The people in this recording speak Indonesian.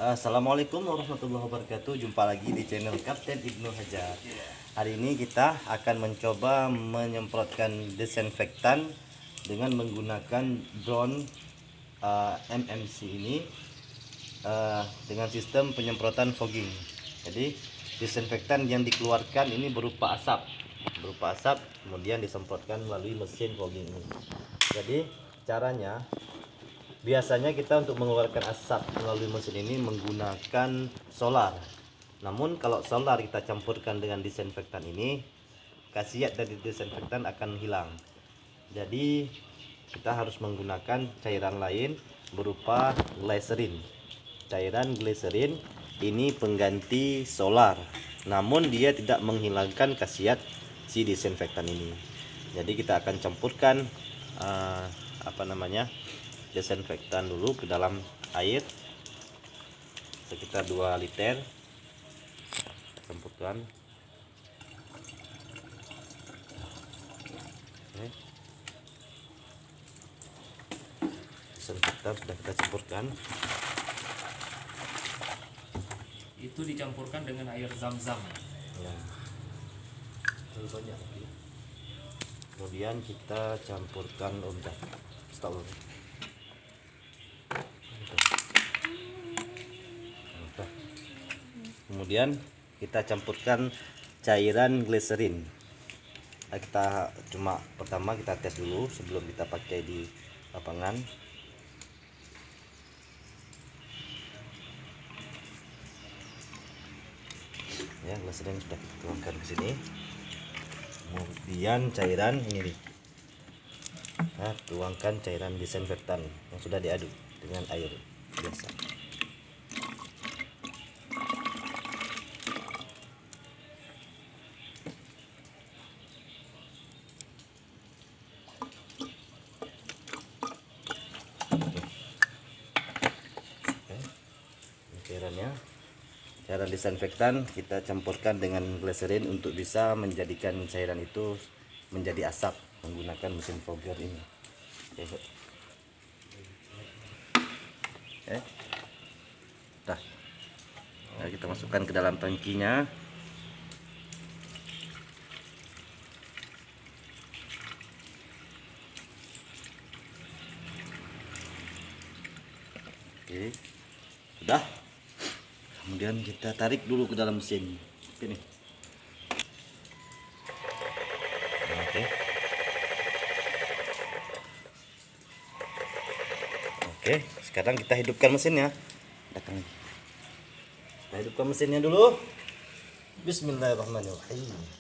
Assalamualaikum warahmatullahi wabarakatuh. Jumpa lagi di channel Kapten Ibnu Hajar. Hari ini kita akan mencoba menyemprotkan desinfektan dengan menggunakan drone MMC ini dengan sistem penyemprotan fogging. Jadi desinfektan yang dikeluarkan ini berupa asap, kemudian disemprotkan melalui mesin fogging ini. Jadi caranya, biasanya kita untuk mengeluarkan asap melalui mesin ini menggunakan solar. Namun kalau solar kita campurkan dengan disinfektan ini, khasiat dari disinfektan akan hilang. Jadi kita harus menggunakan cairan lain berupa glycerin. Cairan glycerin ini pengganti solar, namun dia tidak menghilangkan khasiat si disinfektan ini. Jadi kita akan campurkan desinfektan dulu ke dalam air sekitar 2 liter. Campurkan. Oke. Desinfektan sudah kita campurkan. Itu dicampurkan dengan air zam-zam. Ya. Terlalu banyak lagi. Kemudian kita campurkan stop. Kemudian kita campurkan cairan glycerin. Kita pertama kita tes dulu sebelum kita pakai di lapangan. Ya, glycerin sudah kita tuangkan ke sini. Kemudian cairan ini tuangkan cairan disinfektan yang sudah diaduk dengan air biasa. Cairan disinfektan kita campurkan dengan glycerin untuk bisa menjadikan cairan itu menjadi asap menggunakan mesin fogger ini. Nah, kita masukkan ke dalam tangkinya. Oke, sudah. Kemudian kita tarik dulu ke dalam mesin ini. Oke, sekarang kita hidupkan mesinnya. Kita hidupkan mesinnya dulu. Bismillahirrahmanirrahim.